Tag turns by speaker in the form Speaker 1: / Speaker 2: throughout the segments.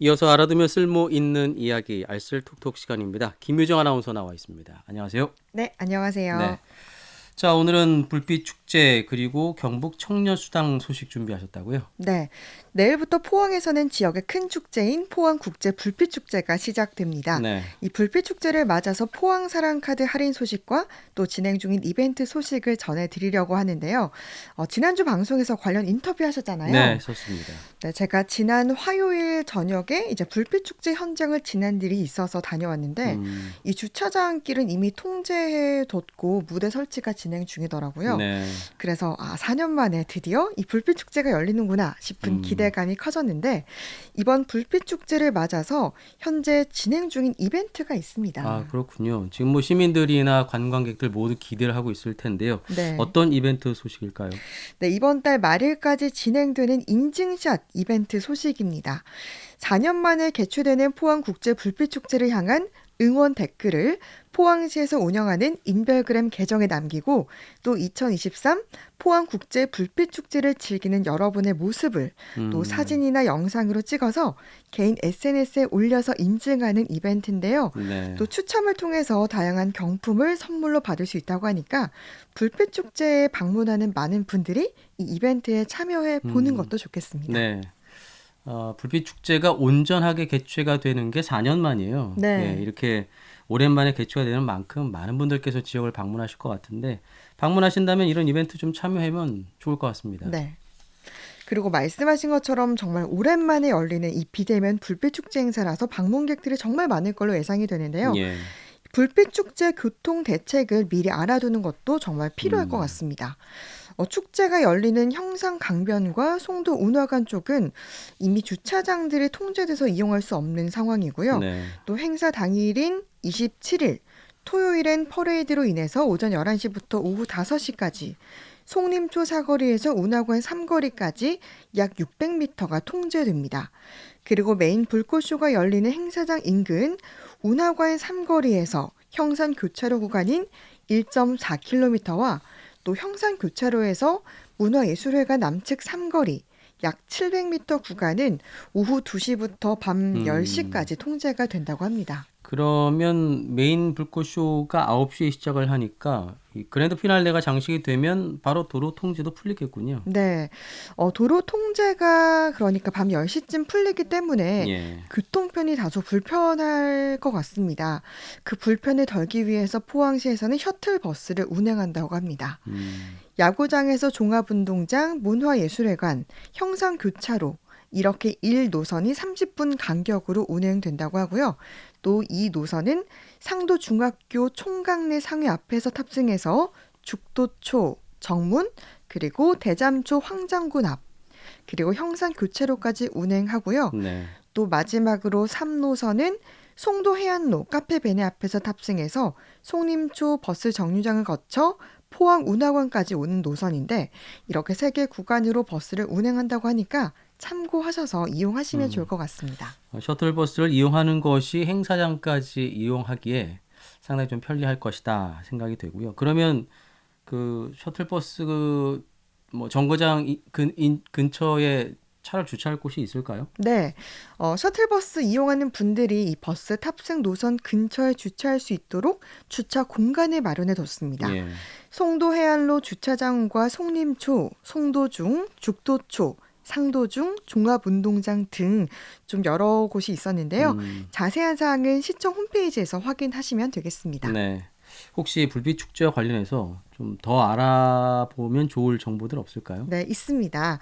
Speaker 1: 이어서 알아두면 쓸모 있는 이야기 알쓸톡톡 시간입니다. 김유정 아나운서 나와 있습니다. 안녕하세요.
Speaker 2: 네, 안녕하세요.
Speaker 1: 네. 자, 오늘은 불빛 축제 그리고 경북 청년수당 소식 준비하셨다고요?
Speaker 2: 네, 내일부터 포항에서는 지역의 큰 축제인 포항국제 불빛축제가 시작됩니다.
Speaker 1: 네.
Speaker 2: 이 불빛축제를 맞아서 포항 사랑카드 할인 소식과 또 진행 중인 이벤트 소식을 전해드리려고 하는데요. 지난주 방송에서 관련 인터뷰
Speaker 1: 네,
Speaker 2: 하셨잖아요.
Speaker 1: 좋습니다.
Speaker 2: 네, 제가 지난 화요일 저녁에 이제 불빛축제 현장을 지난 일이 있어서 다녀왔는데
Speaker 1: 음,
Speaker 2: 이 주차장길은 이미 통제해 뒀고 무대 설치가 진행 중이더라고요.
Speaker 1: 네.
Speaker 2: 그래서 4년 만에 드디어 이 불빛 축제가 열리는구나 싶은
Speaker 1: 음,
Speaker 2: 기대감이 커졌는데 이번 불빛 축제를 맞아서 현재 진행 중인 이벤트가 있습니다.
Speaker 1: 그렇군요. 지금 뭐 시민들이나 관광객들 모두 기대를 하고 있을 텐데요.
Speaker 2: 네.
Speaker 1: 어떤 이벤트 소식일까요?
Speaker 2: 네, 이번 달 말일까지 진행되는 인증샷 이벤트 소식입니다. 4년 만에 개최되는 포항국제 불빛축제를 향한 응원 댓글을 포항시에서 운영하는 인별그램 계정에 남기고 또 2023 포항국제 불빛축제를 즐기는 여러분의 모습을 또
Speaker 1: 음,
Speaker 2: 사진이나 영상으로 찍어서 개인 SNS에 올려서 인증하는 이벤트인데요.
Speaker 1: 네.
Speaker 2: 또 추첨을 통해서 다양한 경품을 선물로 받을 수 있다고 하니까 불빛축제에 방문하는 많은 분들이 이 이벤트에 참여해 보는
Speaker 1: 음,
Speaker 2: 것도 좋겠습니다.
Speaker 1: 네. 불빛 축제가 온전하게 개최가 되는 게 4년 만이에요. 예,
Speaker 2: 네.
Speaker 1: 이렇게 오랜만에 개최가 되는 만큼 많은 분들께서 지역을 방문하실 것 같은데 방문하신다면 이런 이벤트 좀 참여하면 좋을 것 같습니다.
Speaker 2: 네. 그리고 말씀하신 것처럼 정말 오랜만에 열리는 이 비대면 불빛 축제 행사라서 방문객들이 정말 많을 걸로 예상이 되는데요.
Speaker 1: 예.
Speaker 2: 불빛 축제 교통 대책을 미리 알아두는 것도 정말 필요할 것
Speaker 1: 음.
Speaker 2: 같습니다. 축제가 열리는 형산 강변과 송도 운화관 쪽은 이미 주차장들이 통제돼서 이용할 수 없는 상황이고요.
Speaker 1: 네.
Speaker 2: 또 행사 당일인 27일 토요일엔 퍼레이드로 인해서 오전 11시부터 오후 5시까지 송림초 사거리에서 운하관 3거리까지 약 600m가 통제됩니다. 그리고 메인 불꽃쇼가 열리는 행사장 인근 운하관 3거리에서 형산 교차로 구간인 1.4km와 또 형산 교차로에서 문화예술회관 남측 3거리 약 700m 구간은 오후 2시부터 밤
Speaker 1: 음.
Speaker 2: 10시까지 통제가 된다고 합니다.
Speaker 1: 그러면 메인 불꽃 쇼가 9시에 시작을 하니까 이 그랜드 피날레가 장식이 되면 바로 도로 통제도 풀리겠군요.
Speaker 2: 네. 도로 통제가 그러니까 밤 10시쯤 풀리기 때문에
Speaker 1: 예.
Speaker 2: 교통편이 다소 불편할 것 같습니다. 그 불편을 덜기 위해서 포항시에서는 셔틀버스를 운행한다고 합니다.
Speaker 1: 음.
Speaker 2: 야구장에서 종합운동장, 문화예술회관, 형상교차로 이렇게 1노선이 30분 간격으로 운행된다고 하고요. 또 이 노선은 상도중학교 총각내 상회 앞에서 탑승해서 죽도초, 정문, 그리고 대잠초 황장군 앞, 그리고 형산교차로까지 운행하고요.
Speaker 1: 네.
Speaker 2: 또 마지막으로 3노선은 송도 해안로 카페 베네 앞에서 탑승해서 송림초 버스 정류장을 거쳐 포항 운하관까지 오는 노선인데 이렇게 세 개 구간으로 버스를 운행한다고 하니까 참고하셔서 이용하시면 좋을
Speaker 1: 음.
Speaker 2: 것 같습니다.
Speaker 1: 셔틀버스를 이용하는 것이 행사장까지 이용하기에 상당히 좀 편리할 것이다 생각이 되고요. 그러면 그 셔틀버스 뭐 정거장 근처에 차를 주차할 곳이 있을까요?
Speaker 2: 네, 셔틀버스 이용하는 분들이 이 버스 탑승 노선 근처에 주차할 수 있도록 주차 공간을 마련해 뒀습니다.
Speaker 1: 예.
Speaker 2: 송도 해안로 주차장과 송림초, 송도중, 죽도초, 상도중, 종합운동장 등 좀 여러 곳이 있었는데요.
Speaker 1: 음.
Speaker 2: 자세한 사항은 시청 홈페이지에서 확인하시면 되겠습니다.
Speaker 1: 네. 혹시 불빛 축제와 관련해서 좀 더 알아보면 좋을 정보들 없을까요?
Speaker 2: 네, 있습니다.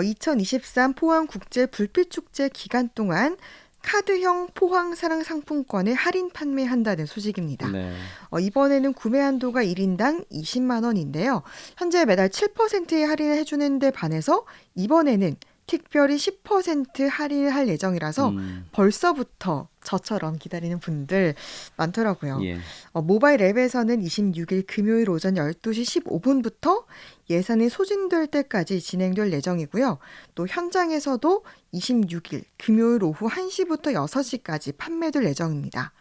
Speaker 2: 2023 포항국제 불빛축제 기간 동안 카드형 포항사랑 상품권을 할인 판매한다는 소식입니다.
Speaker 1: 네.
Speaker 2: 이번에는 구매 한도가 1인당 20만 원인데요. 현재 매달 7%의 할인을 해주는 데 반해서 이번에는 특별히 10% 할인을 할 예정이라서
Speaker 1: 음.
Speaker 2: 벌써부터 저처럼 기다리는 분들 많더라고요.
Speaker 1: 예.
Speaker 2: 모바일 앱에서는 26일 금요일 오전 12시 15분부터 예산이 소진될 때까지 진행될 예정이고요. 또 현장에서도 26일 금요일 오후 1시부터 6시까지 판매될 예정입니다.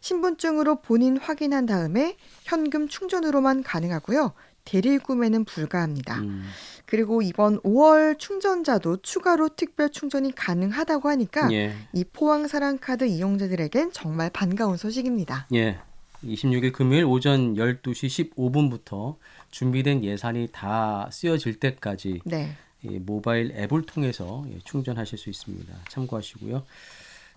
Speaker 2: 신분증으로 본인 확인한 다음에 현금 충전으로만 가능하고요. 대리 구매는 불가합니다.
Speaker 1: 음.
Speaker 2: 그리고 이번 5월 충전자도 추가로 특별 충전이 가능하다고 하니까
Speaker 1: 예.
Speaker 2: 이 포항 사랑카드 이용자들에겐 정말 반가운 소식입니다.
Speaker 1: 예. 26일 금요일 오전 12시 15분부터 준비된 예산이 다 쓰여질 때까지
Speaker 2: 네.
Speaker 1: 이 모바일 앱을 통해서 충전하실 수 있습니다. 참고하시고요.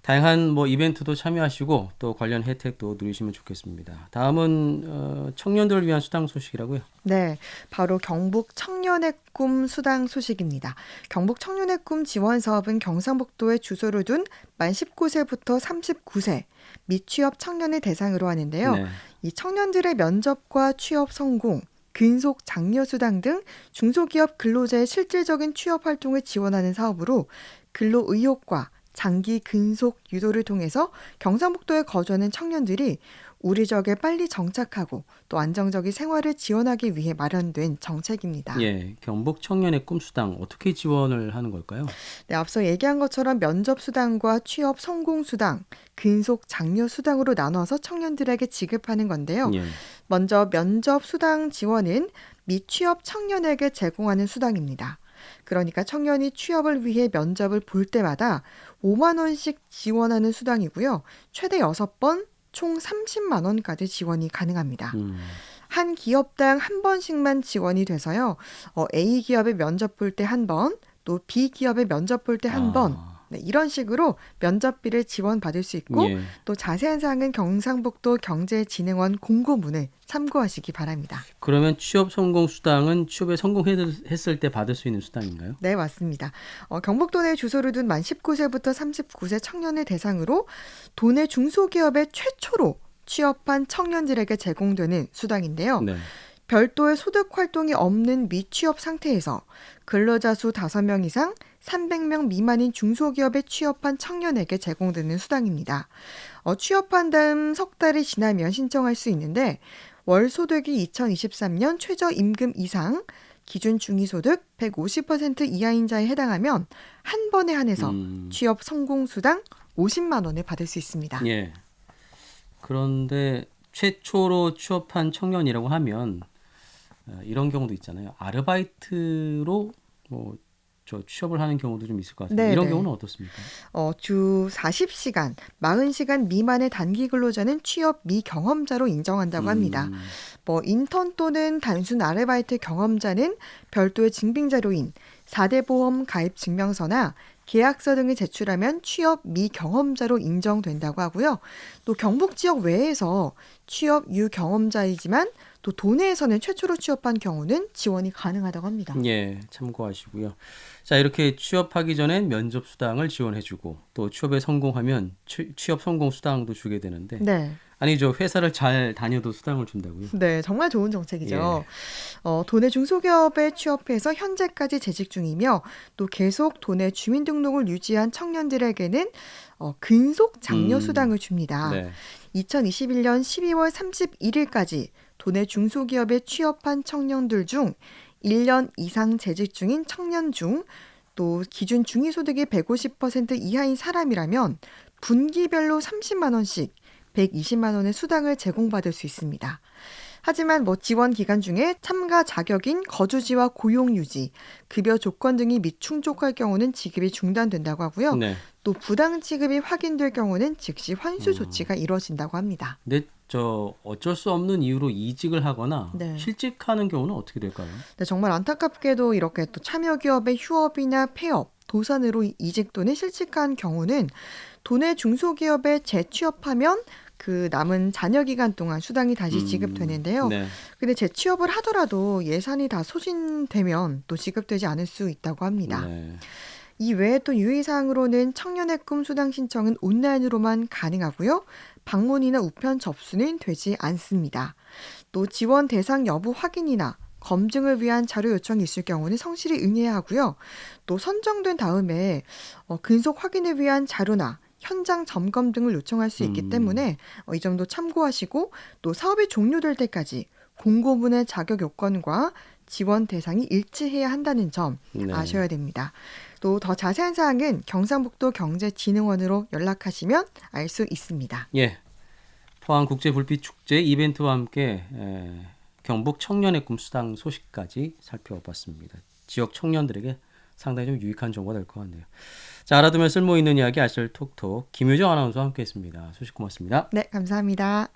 Speaker 1: 다양한 이벤트도 참여하시고 또 관련 혜택도 누리시면 좋겠습니다. 다음은 청년들을 위한 수당 소식이라고요.
Speaker 2: 네, 바로 경북 청년의 꿈 수당 소식입니다. 경북 청년의 꿈 지원 사업은 경상북도에 주소를 둔 만 19세부터 39세 미취업 청년을 대상으로 하는데요.
Speaker 1: 네.
Speaker 2: 이 청년들의 면접과 취업 성공, 근속 장려 수당 등 중소기업 근로자의 실질적인 취업 활동을 지원하는 사업으로 근로 의욕과 장기 근속 유도를 통해서 경상북도에 거주하는 청년들이 우리 지역에 빨리 정착하고 또 안정적인 생활을 지원하기 위해 마련된 정책입니다.
Speaker 1: 예, 경북 청년의 꿈 수당 어떻게 지원을 하는 걸까요?
Speaker 2: 네, 앞서 얘기한 것처럼 면접 수당과 취업 성공 수당, 근속 장려 수당으로 나눠서 청년들에게 지급하는 건데요.
Speaker 1: 예.
Speaker 2: 먼저 면접 수당 지원은 미취업 청년에게 제공하는 수당입니다. 그러니까 청년이 취업을 위해 면접을 볼 때마다 5만 원씩 지원하는 수당이고요. 최대 6번 총 30만 원까지 지원이 가능합니다. 한 기업당 한 번씩만 지원이 돼서요. A 기업의 면접 볼 때 한 번, 또 B 기업의 면접 볼 때 한 번, 네, 이런 식으로 면접비를 지원받을 수 있고
Speaker 1: 예.
Speaker 2: 또 자세한 사항은 경상북도 경제진흥원 공고문을 참고하시기 바랍니다.
Speaker 1: 그러면 취업 성공 수당은 취업에 성공했을 때 받을 수 있는 수당인가요?
Speaker 2: 네, 맞습니다. 경북도 내 주소를 둔 만 19세부터 39세 청년을 대상으로 도내 중소기업에 최초로 취업한 청년들에게 제공되는 수당인데요.
Speaker 1: 네.
Speaker 2: 별도의 소득 활동이 없는 미취업 상태에서 근로자 수 5명 이상 300명 미만인 중소기업에 취업한 청년에게 제공되는 수당입니다. 취업한 다음 석 달이 지나면 신청할 수 있는데 월 소득이 2023년 최저임금 이상 기준 중위소득 150% 이하인 자에 해당하면 한 번에 한해서 취업 성공 수당 50만 원을 받을 수 있습니다.
Speaker 1: 예. 그런데 최초로 취업한 청년이라고 하면 이런 경우도 있잖아요. 아르바이트로 저 취업을 하는 경우도 좀 있을 것 같습니다.
Speaker 2: 네,
Speaker 1: 이런
Speaker 2: 네.
Speaker 1: 경우는 어떻습니까?
Speaker 2: 주 40시간, 40시간 미만의 단기 근로자는 취업 미경험자로 인정한다고 합니다. 인턴 또는 단순 아르바이트 경험자는 별도의 증빙 자료인 4대 보험 가입 증명서나 계약서 등을 제출하면 취업 미경험자로 인정된다고 하고요. 또 경북 지역 외에서 취업 유경험자이지만 또 도내에서는 최초로 취업한 경우는 지원이 가능하다고 합니다.
Speaker 1: 예, 참고하시고요. 자, 이렇게 취업하기 전엔 면접 수당을 지원해주고 또 취업에 성공하면 취업 성공 수당도 주게 되는데
Speaker 2: 네.
Speaker 1: 아니죠. 회사를 잘 다녀도 수당을 준다고요?
Speaker 2: 네, 정말 좋은 정책이죠. 도내 중소기업에 취업해서 현재까지 재직 중이며 또 계속 도내 주민등록을 유지한 청년들에게는 근속 장려 수당을 줍니다.
Speaker 1: 네.
Speaker 2: 2021년 12월 31일까지 도내 중소기업에 취업한 청년들 중 1년 이상 재직 중인 청년 중 또 기준 중위소득이 150% 이하인 사람이라면 분기별로 30만 원씩 120만 원의 수당을 제공받을 수 있습니다. 하지만 지원 기간 중에 참가 자격인 거주지와 고용 유지, 급여 조건 등이 미충족할 경우는 지급이 중단된다고 하고요.
Speaker 1: 네.
Speaker 2: 또 부당 지급이 확인될 경우는 즉시 환수 조치가 이루어진다고 합니다.
Speaker 1: 근데 어쩔 수 없는 이유로 이직을 하거나
Speaker 2: 네.
Speaker 1: 실직하는 경우는 어떻게 될까요?
Speaker 2: 네, 정말 안타깝게도 이렇게 또 참여 기업의 휴업이나 폐업, 도산으로 이직 또는 실직한 경우는 도내 중소기업에 재취업하면 그 남은 잔여 기간 동안 수당이 다시 지급되는데요.
Speaker 1: 네.
Speaker 2: 근데 재취업을 하더라도 예산이 다 소진되면 또 지급되지 않을 수 있다고 합니다.
Speaker 1: 네.
Speaker 2: 이 외에 또 유의사항으로는 청년의 꿈 수당 신청은 온라인으로만 가능하고요. 방문이나 우편 접수는 되지 않습니다. 또 지원 대상 여부 확인이나 검증을 위한 자료 요청이 있을 경우는 성실히 응해야 하고요. 또 선정된 다음에 근속 확인을 위한 자료나 현장 점검 등을 요청할 수 있기 때문에 이 점도 참고하시고 또 사업이 종료될 때까지 공고문의 자격 요건과 지원 대상이 일치해야 한다는 점
Speaker 1: 네.
Speaker 2: 아셔야 됩니다. 또 더 자세한 사항은 경상북도 경제진흥원으로 연락하시면 알 수 있습니다.
Speaker 1: 예. 포항 국제 불빛 축제 이벤트와 함께 경북 청년의 꿈 수당 소식까지 살펴봤습니다. 지역 청년들에게 상당히 좀 유익한 정보가 될 것 같네요. 자, 알아두면 쓸모있는 이야기 알쓸 톡톡 김유정 아나운서와 함께했습니다. 소식 고맙습니다.
Speaker 2: 네, 감사합니다.